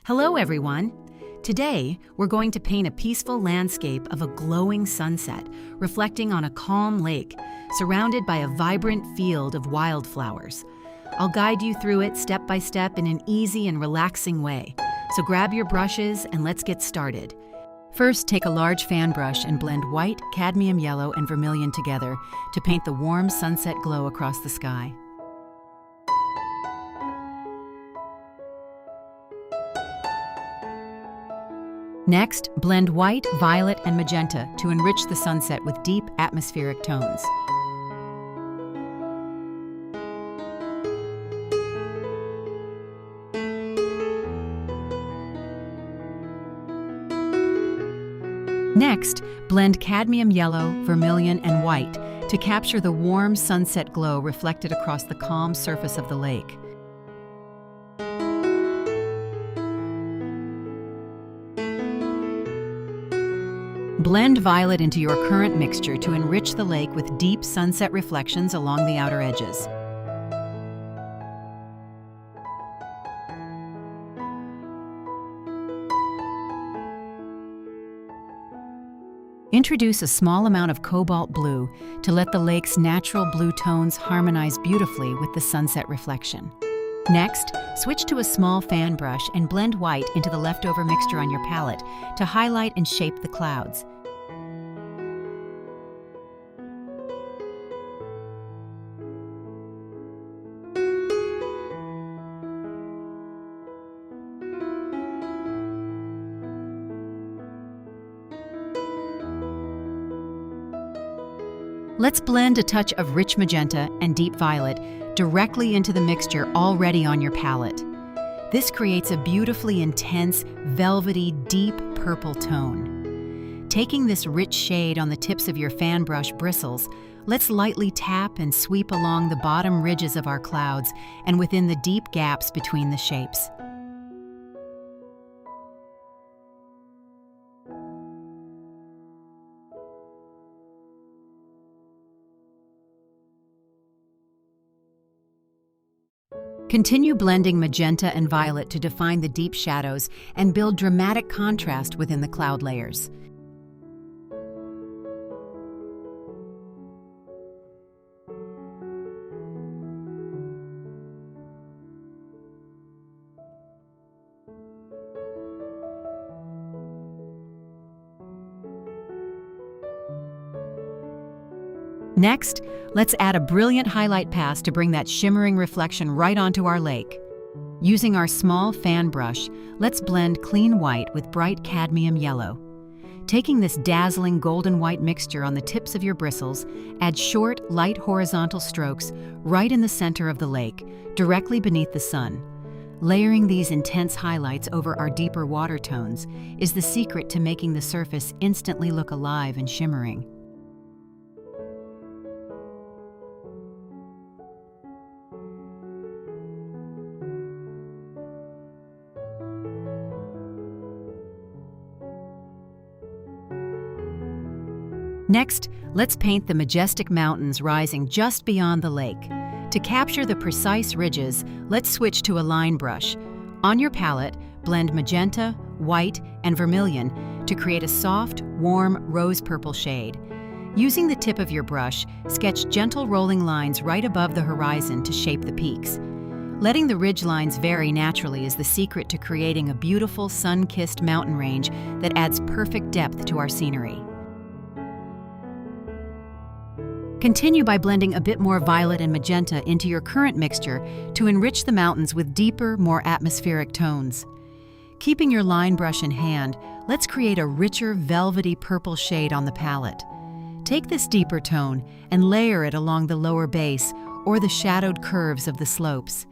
Hello, everyone. Today, we're going to paint a peaceful landscape of a glowing sunset, reflecting on a calm lake, surrounded by a vibrant field of wildflowers. I'll guide you through it step by step in an easy and relaxing way. So grab your brushes and let's get started. First, take a large fan brush and blend white, cadmium yellow, and vermilion together to paint the warm sunset glow across the sky. Next, blend white, violet, and magenta to enrich the sunset with deep atmospheric tones. Next, blend cadmium yellow, vermilion, and white to capture the warm sunset glow reflected across the calm surface of the lake. Blend violet into your current mixture to enrich the lake with deep sunset reflections along the outer edges. Introduce a small amount of cobalt blue to let the lake's natural blue tones harmonize beautifully with the sunset reflection. Next, switch to a small fan brush and blend white into the leftover mixture on your palette to highlight and shape the clouds. Let's blend a touch of rich magenta and deep violet directly into the mixture already on your palette. This creates a beautifully intense, velvety, deep purple tone. Taking this rich shade on the tips of your fan brush bristles, let's lightly tap and sweep along the bottom ridges of our clouds and within the deep gaps between the shapes. Continue blending magenta and violet to define the deep shadows and build dramatic contrast within the cloud layers. Next, let's add a brilliant highlight pass to bring that shimmering reflection right onto our lake. Using our small fan brush, let's blend clean white with bright cadmium yellow. Taking this dazzling golden white mixture on the tips of your bristles, add short, light horizontal strokes right in the center of the lake, directly beneath the sun. Layering these intense highlights over our deeper water tones is the secret to making the surface instantly look alive and shimmering. Next, let's paint the majestic mountains rising just beyond the lake. To capture the precise ridges, let's switch to a line brush. On your palette, blend magenta, white, and vermilion to create a soft, warm, rose-purple shade. Using the tip of your brush, sketch gentle rolling lines right above the horizon to shape the peaks. Letting the ridge lines vary naturally is the secret to creating a beautiful, sun-kissed mountain range that adds perfect depth to our scenery. Continue by blending a bit more violet and magenta into your current mixture to enrich the mountains with deeper, more atmospheric tones. Keeping your line brush in hand, let's create a richer, velvety purple shade on the palette. Take this deeper tone and layer it along the lower base or the shadowed curves of the slopes.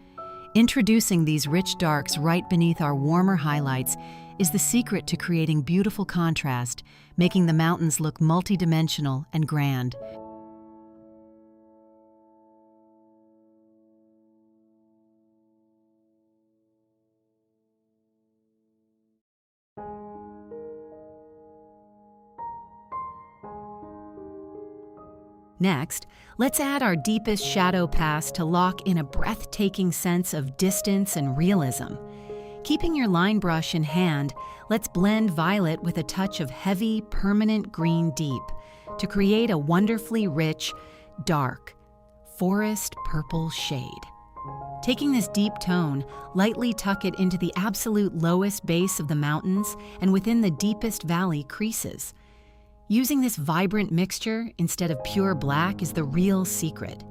Introducing these rich darks right beneath our warmer highlights is the secret to creating beautiful contrast, making the mountains look multidimensional and grand. Next, let's add our deepest shadow pass to lock in a breathtaking sense of distance and realism. Keeping your line brush in hand, let's blend violet with a touch of heavy, permanent green deep to create a wonderfully rich, dark, forest purple shade. Taking this deep tone, lightly tuck it into the absolute lowest base of the mountains and within the deepest valley creases. Using this vibrant mixture instead of pure black is the real secret.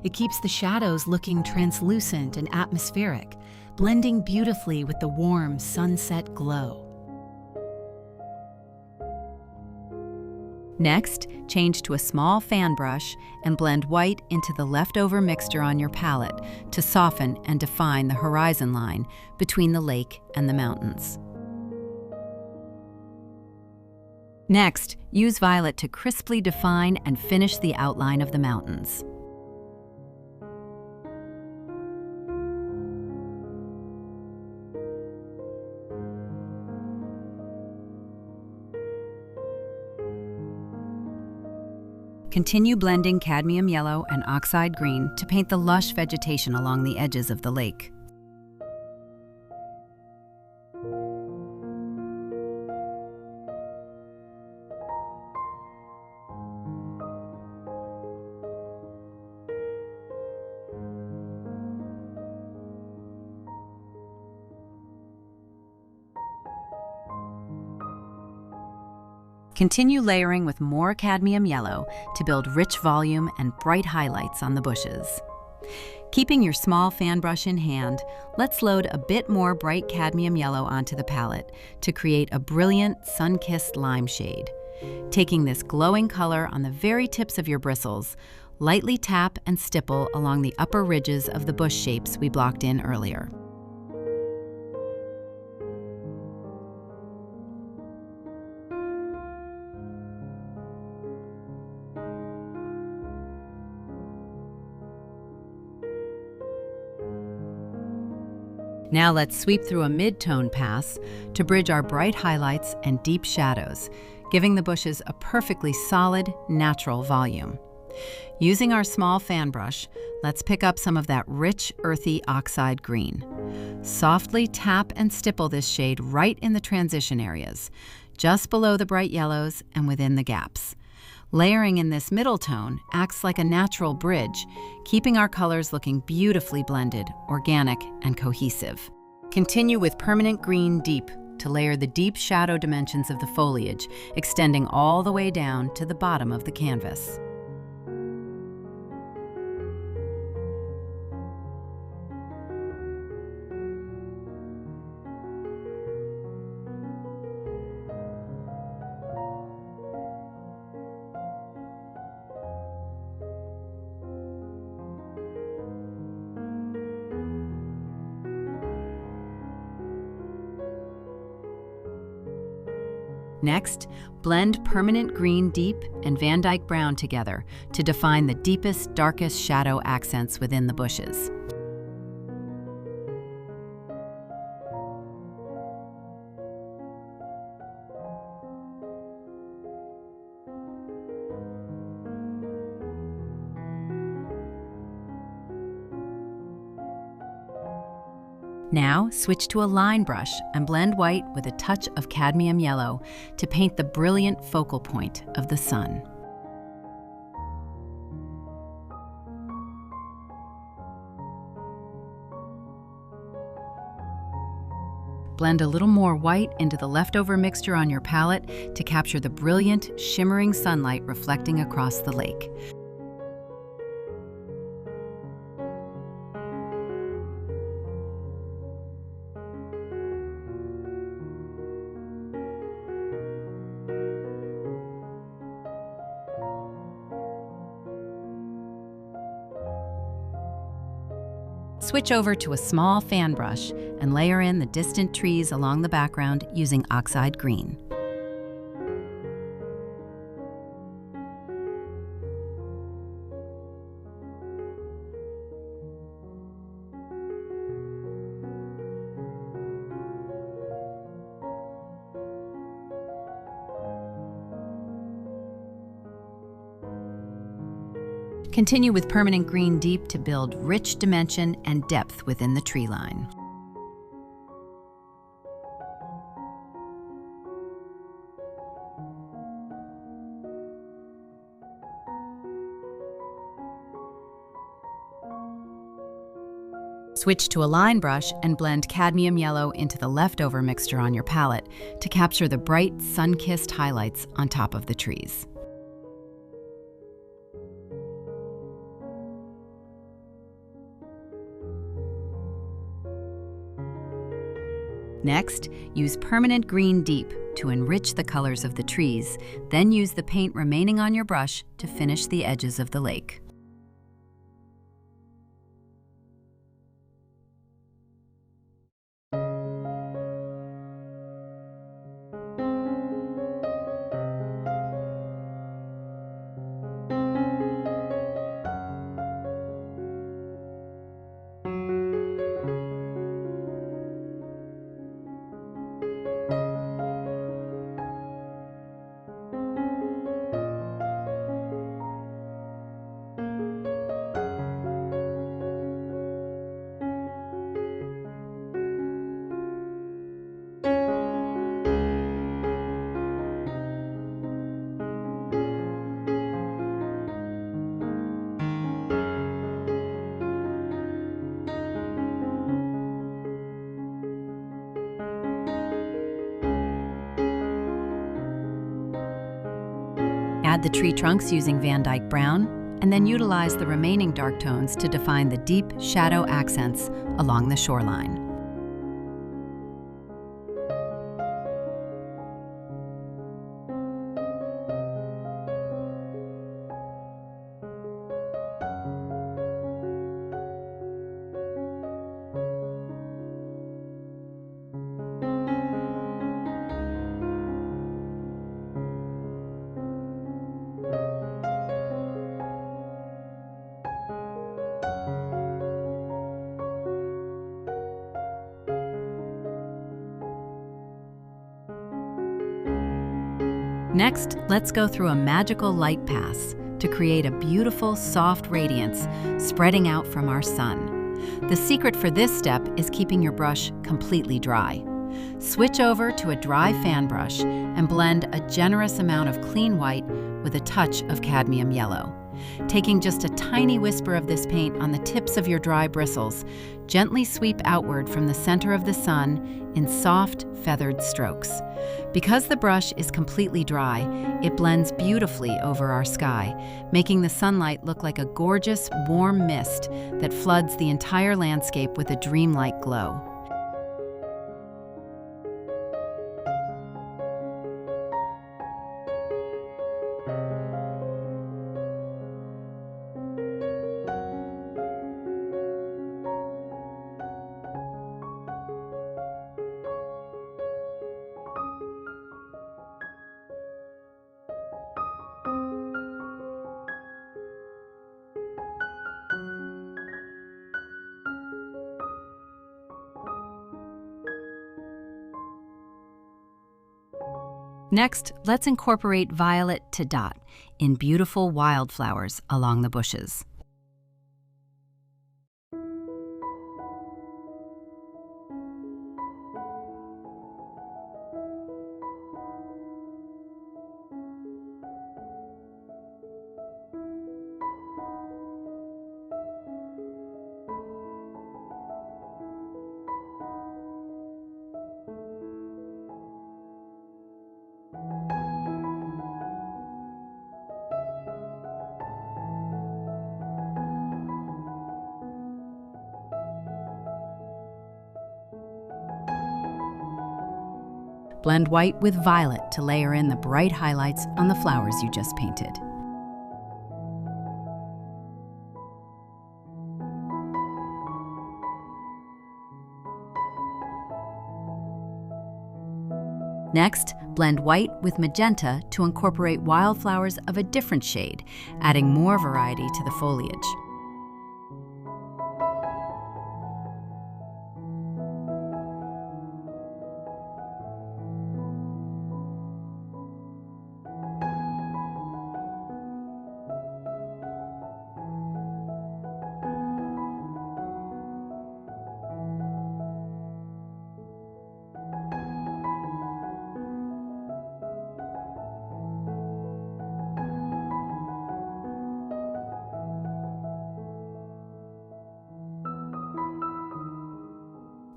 It keeps the shadows looking translucent and atmospheric, blending beautifully with the warm sunset glow. Next, change to a small fan brush and blend white into the leftover mixture on your palette to soften and define the horizon line between the lake and the mountains. Next, use violet to crisply define and finish the outline of the mountains. Continue blending cadmium yellow and oxide green to paint the lush vegetation along the edges of the lake. Continue layering with more cadmium yellow to build rich volume and bright highlights on the bushes. Keeping your small fan brush in hand, let's load a bit more bright cadmium yellow onto the palette to create a brilliant sun-kissed lime shade. Taking this glowing color on the very tips of your bristles, lightly tap and stipple along the upper ridges of the bush shapes we blocked in earlier. Now let's sweep through a mid-tone pass to bridge our bright highlights and deep shadows, giving the bushes a perfectly solid, natural volume. Using our small fan brush, let's pick up some of that rich, earthy oxide green. Softly tap and stipple this shade right in the transition areas, just below the bright yellows and within the gaps. Layering in this middle tone acts like a natural bridge, keeping our colors looking beautifully blended, organic, and cohesive. Continue with permanent green deep to layer the deep shadow dimensions of the foliage, extending all the way down to the bottom of the canvas. Next, blend permanent green deep and Van Dyke brown together to define the deepest, darkest shadow accents within the bushes. Now, switch to a line brush and blend white with a touch of cadmium yellow to paint the brilliant focal point of the sun. Blend a little more white into the leftover mixture on your palette to capture the brilliant, shimmering sunlight reflecting across the lake. Switch over to a small fan brush and layer in the distant trees along the background using oxide green. Continue with permanent green deep to build rich dimension and depth within the tree line. Switch to a line brush and blend cadmium yellow into the leftover mixture on your palette to capture the bright, sun-kissed highlights on top of the trees. Next, use Permanent Green Deep to enrich the colors of the trees, then use the paint remaining on your brush to finish the edges of the lake. Add the tree trunks using Van Dyke Brown, and then utilize the remaining dark tones to define the deep shadow accents along the shoreline. Next, let's go through a magical light pass to create a beautiful, soft radiance spreading out from our sun. The secret for this step is keeping your brush completely dry. Switch over to a dry fan brush and blend a generous amount of clean white with a touch of cadmium yellow. Taking just a tiny whisper of this paint on the tips of your dry bristles, gently sweep outward from the center of the sun in soft, feathered strokes. Because the brush is completely dry, it blends beautifully over our sky, making the sunlight look like a gorgeous, warm mist that floods the entire landscape with a dreamlike glow. Next, let's incorporate violet to dot in beautiful wildflowers along the bushes. Blend white with violet to layer in the bright highlights on the flowers you just painted. Next, blend white with magenta to incorporate wildflowers of a different shade, adding more variety to the foliage.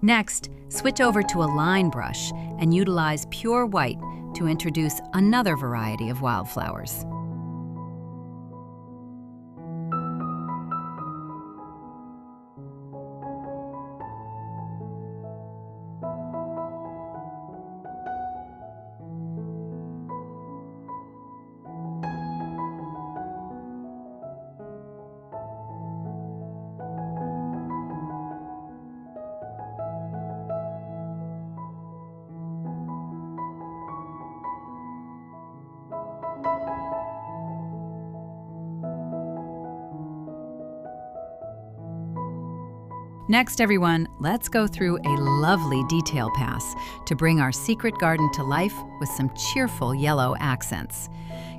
Next, switch over to a line brush and utilize pure white to introduce another variety of wildflowers. Next, everyone, let's go through a lovely detail pass to bring our secret garden to life with some cheerful yellow accents.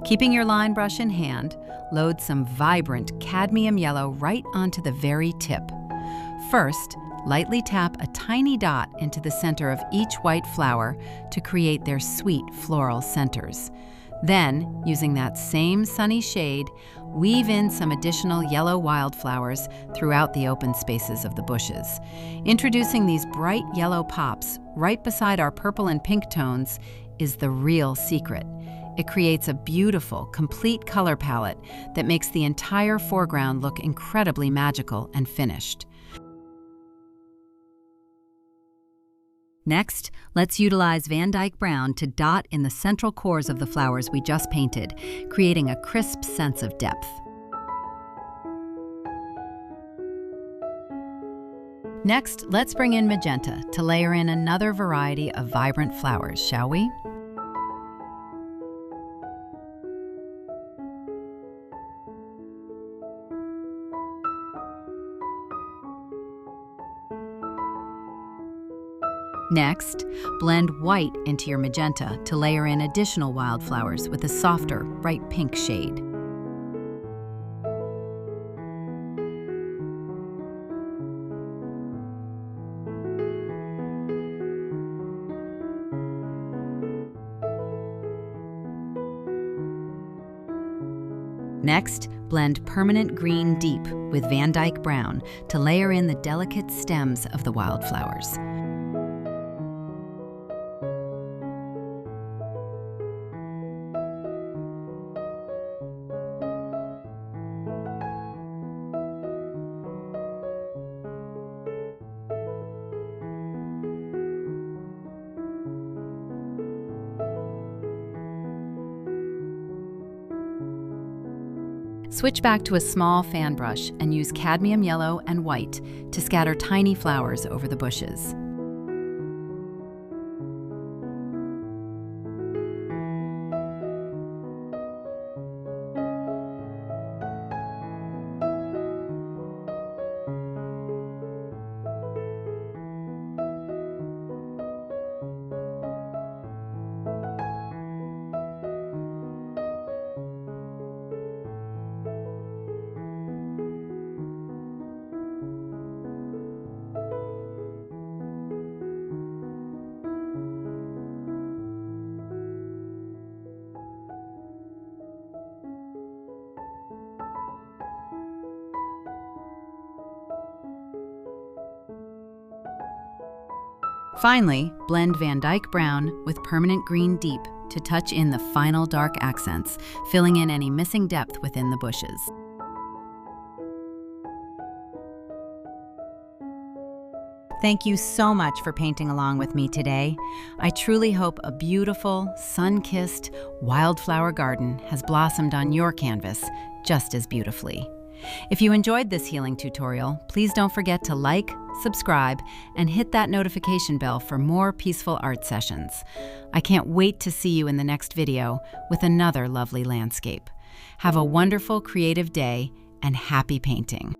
Keeping your line brush in hand, load some vibrant cadmium yellow right onto the very tip. First, lightly tap a tiny dot into the center of each white flower to create their sweet floral centers. Then, using that same sunny shade, weave in some additional yellow wildflowers throughout the open spaces of the bushes. Introducing these bright yellow pops right beside our purple and pink tones is the real secret. It creates a beautiful, complete color palette that makes the entire foreground look incredibly magical and finished. Next, let's utilize Van Dyke Brown to dot in the central cores of the flowers we just painted, creating a crisp sense of depth. Next, let's bring in magenta to layer in another variety of vibrant flowers, shall we? Next, blend white into your magenta to layer in additional wildflowers with a softer, bright pink shade. Next, blend permanent green deep with Van Dyke Brown to layer in the delicate stems of the wildflowers. Switch back to a small fan brush and use cadmium yellow and white to scatter tiny flowers over the bushes. Finally, blend Van Dyke Brown with permanent green deep to touch in the final dark accents, filling in any missing depth within the bushes. Thank you so much for painting along with me today. I truly hope a beautiful, sun-kissed wildflower garden has blossomed on your canvas just as beautifully. If you enjoyed this healing tutorial, please don't forget to like, subscribe, and hit that notification bell for more peaceful art sessions. I can't wait to see you in the next video with another lovely landscape. Have a wonderful creative day and happy painting.